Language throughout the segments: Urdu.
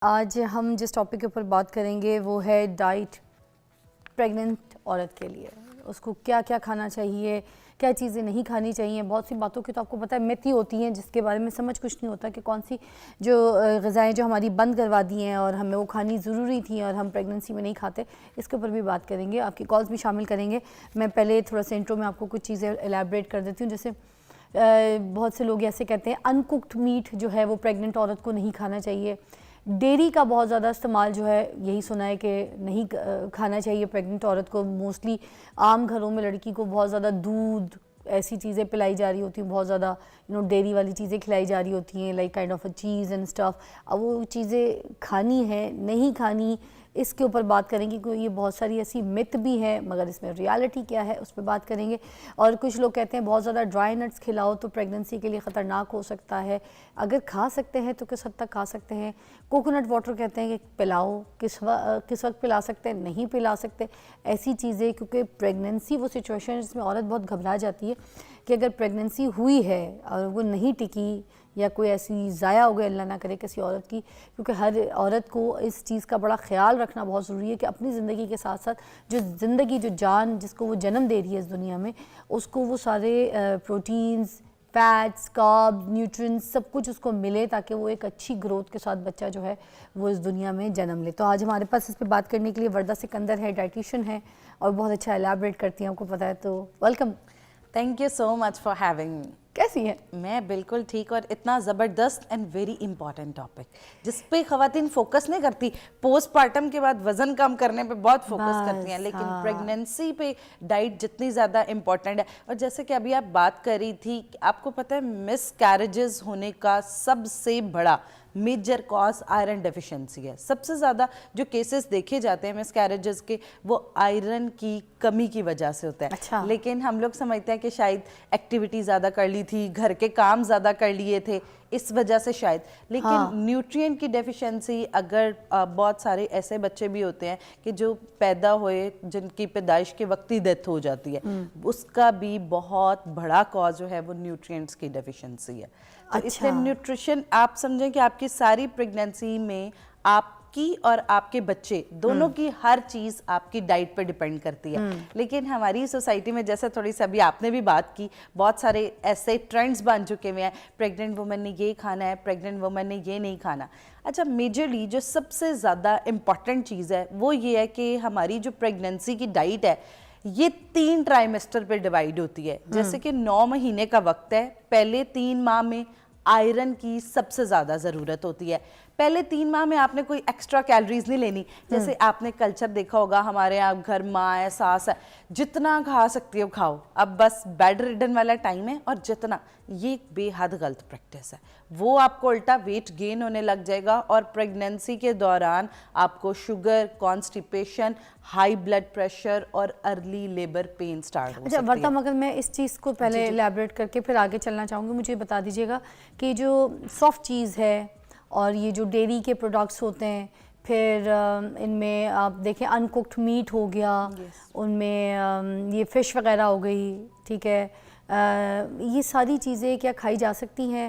آج ہم جس ٹاپک کے اوپر بات کریں گے وہ ہے ڈائٹ پریگننٹ عورت کے لیے. اس کو کیا کیا کھانا چاہیے, کیا چیزیں نہیں کھانی چاہیے. بہت سی باتوں کی تو آپ کو پتہ ہے مت ہی ہوتی ہیں جس کے بارے میں سمجھ کچھ نہیں ہوتا کہ کون سی جو غذائیں جو ہماری بند کروا دی ہیں اور ہمیں وہ کھانی ضروری تھیں اور ہم پریگننسی میں نہیں کھاتے, اس کے اوپر بھی بات کریں گے. آپ کی کالز بھی شامل کریں گے. میں پہلے تھوڑا سا انٹرو میں آپ کو کچھ چیزیں الیبریٹ کر دیتی ہوں. جیسے بہت سے لوگ ایسے کہتے ہیں ان کوکڈ میٹ جو ہے وہ پریگننٹ عورت کو نہیں کھانا چاہیے. ڈیری کا بہت زیادہ استعمال جو ہے یہی سنا ہے کہ نہیں کھانا چاہیے پریگننٹ عورت کو. موسٹلی عام گھروں میں لڑکی کو بہت زیادہ دودھ ایسی چیزیں پلائی جا رہی ہوتی ہیں, بہت زیادہ ڈیری والی چیزیں کھلائی جا رہی ہوتی ہیں, لائک کائنڈ آف اے چیز اینڈ اسٹف. اب وہ چیزیں کھانی ہے نہیں کھانی, اس کے اوپر بات کریں گے. کیونکہ یہ بہت ساری ایسی مت بھی ہے مگر اس میں ریالٹی کیا ہے اس پہ بات کریں گے. اور کچھ لوگ کہتے ہیں بہت زیادہ ڈرائی نٹس کھلاؤ تو پریگننسی کے لیے خطرناک ہو سکتا ہے. اگر کھا سکتے ہیں تو کس حد تک کھا سکتے ہیں. کوکونٹ واٹر کہتے ہیں کہ پلاؤ, کس وقت پلا سکتے ہیں, نہیں پلا سکتے. ایسی چیزیں, کیونکہ پریگننسی وہ سچویشن ہے جس میں عورت بہت گھبرا جاتی ہے کہ اگر پریگننسی ہوئی ہے اور وہ نہیں ٹکی یا کوئی ایسی ضائع ہو گئی اللہ نہ کرے کسی عورت کی. کیونکہ ہر عورت کو اس چیز کا بڑا خیال رکھنا بہت ضروری ہے کہ اپنی زندگی کے ساتھ ساتھ جو زندگی, جو جان جس کو وہ جنم دے رہی ہے اس دنیا میں, اس کو وہ سارے پروٹینز, فیٹس, کاربز, نیوٹرینز سب کچھ اس کو ملے تاکہ وہ ایک اچھی گروتھ کے ساتھ بچہ جو ہے وہ اس دنیا میں جنم لے. تو آج ہمارے پاس اس پہ بات کرنے کے لیے وردہ سکندر ہے, ڈائٹیشین ہے اور بہت اچھا الیبریٹ کرتی ہیں, آپ کو پتہ ہے. تو welcome. Thank you so much for having me. کیسی ہیں؟ میں بالکل ٹھیک, اور اتنا زبردست اینڈ ویری امپورٹنٹ ٹاپک جس پہ خواتین فوکس نہیں کرتی. پوسٹ پارٹم کے بعد وزن کم کرنے پہ بہت فوکس کرتی ہیں, لیکن پریگننسی پہ ڈائٹ جتنی زیادہ امپورٹنٹ ہے. اور جیسے کہ ابھی آپ بات کر رہی تھی, آپ کو پتہ ہے مس کیریجز ہونے کا سب سے بڑا میجر کاز آئرن ڈیفیشنسی ہے. سب سے زیادہ جو کیسز دیکھے جاتے ہیں مس کیریجز کے وہ آئرن کی کمی کی وجہ سے ہوتا ہے. لیکن ہم لوگ سمجھتے ہیں کہ شاید ایکٹیویٹی زیادہ کر لی تھی, گھر کے کام زیادہ کر لیے تھے, اس وجہ سے شاید. لیکن نیوٹرینٹ کی ڈیفیشنسی, اگر بہت سارے ایسے بچے بھی ہوتے ہیں کہ جو پیدا ہوئے جن کی پیدائش کے وقت ہی ڈیتھ ہو جاتی ہے, اس کا بھی بہت بڑا کاز جو ہے وہ نیوٹرینٹس کی ڈیفیشنسی ہے. تو اس لیے نیوٹریشن آپ سمجھیں کہ آپ کی ساری پریگننسی میں آپ کی اور آپ کے بچے دونوں کی ہر چیز آپ کی ڈائٹ پہ ڈیپینڈ کرتی ہے. لیکن ہماری سوسائٹی میں جیسے تھوڑی سی ابھی آپ نے بھی بات کی, بہت سارے ایسے ٹرینڈز بن چکے ہوئے ہیں, پریگننٹ وومن نے یہ کھانا ہے, پریگننٹ وومن نے یہ نہیں کھانا. اچھا, میجرلی جو سب سے زیادہ امپورٹنٹ چیز ہے وہ یہ ہے کہ ہماری جو پریگننسی کی ڈائٹ ہے یہ 3 ٹرائمیسٹر پہ ڈیوائیڈ ہوتی ہے. جیسے کہ 9 مہینے کا وقت ہے, پہلے 3 ماہ میں آئرن کی سب سے زیادہ ضرورت ہوتی ہے. پہلے 3 ماہ میں آپ نے کوئی ایکسٹرا کیلریز نہیں لینی. جیسے آپ نے کلچر دیکھا ہوگا ہمارے یہاں گھر ماں ہے, ساس ہے, جتنا کھا سکتی ہو کھاؤ, اب بس بیڈ ریڈن والا ٹائم ہے. اور جتنا, یہ بے حد غلط پریکٹس ہے. وہ آپ کو الٹا ویٹ گین ہونے لگ جائے گا اور پریگننسی کے دوران آپ کو sugar, constipation, high blood pressure اور ارلی لیبر پین سٹارٹ ہو سکتی ہے. اچھا وردہ, مگر میں اس چیز کو پہلے الیبریٹ کر کے پھر آگے چلنا چاہوں گی. مجھے بتا دیجیے گا کہ جو سافٹ چیز ہے اور یہ جو ڈیری کے پروڈکٹس ہوتے ہیں, پھر ان میں آپ دیکھیں ان کوکڈ میٹ ہو گیا, ان میں یہ فش وغیرہ ہو گئی, ٹھیک ہے, یہ ساری چیزیں کیا کھائی جا سکتی ہیں؟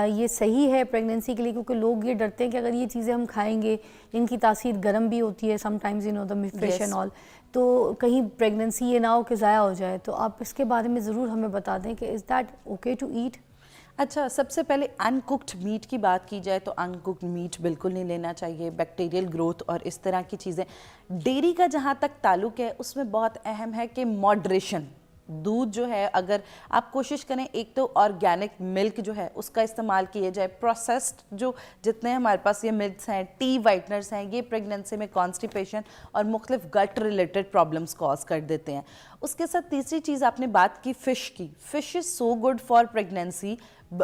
یہ صحیح ہے پریگننسی کے لیے؟ کیونکہ لوگ یہ ڈرتے ہیں کہ اگر یہ چیزیں ہم کھائیں گے, ان کی تاثیر گرم بھی ہوتی ہے some times, the fish and all, تو کہیں پریگننسی یہ نہ ہو کہ ضائع ہو جائے. تو آپ اس کے بارے میں ضرور ہمیں بتا دیں کہ is that okay to eat? اچھا, سب سے پہلے ان کوکڈ میٹ کی بات کی جائے تو ان کوکڈ میٹ بالکل نہیں لینا چاہیے. بیکٹیریل گروتھ اور اس طرح کی چیزیں. ڈیری کا جہاں تک تعلق ہے اس میں بہت اہم ہے کہ ماڈریشن. دودھ جو ہے اگر آپ کوشش کریں, ایک تو آرگینک ملک جو ہے اس کا استعمال کیا جائے. پروسیسڈ جو جتنے ہمارے پاس یہ ملکس ہیں, ٹی وائٹنرز ہیں, یہ پریگننسی میں کانسٹیپیشن اور مختلف گٹ ریلیٹڈ پرابلمس کاز کر دیتے ہیں. اس کے ساتھ تیسری چیز آپ نے بات کی فش کی. Fish is so good for pregnancy.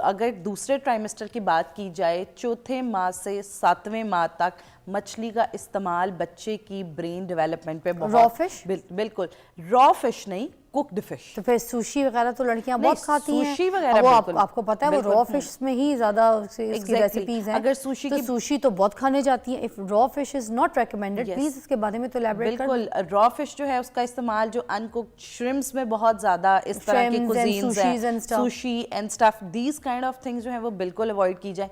اگر دوسرے ٹرائمیسٹر کی بات کی جائے, 4تھے ماہ سے 7ویں ماہ تک مچھلی کا استعمال بچے کی برین ڈیولپمنٹ پہ بہت. را فش؟ بالکل را فش نہیں, کوکڈ فش. تو پھر سوشی وغیرہ تو لڑکیاں بہت کھاتی ہیں. سوشی وغیرہ وہ آپ کو پتہ ہے وہ را فش میں ہی زیادہ اس کی ریسیپیز ہیں. اگر سوشی تو بہت کھانے جاتی ہیں. If raw fish is not recommended, please اس کے بارے میں تو الیبریٹ کر. بالکل, را فش جو ہے اس کا استعمال جو ان کوکڈ شرمپس میں بہت زیادہ اس طرح کی کوزینز ہیں, sushi and stuff, these kind of things جو ہیں وہ بالکل اوائڈ کی جائیں.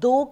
2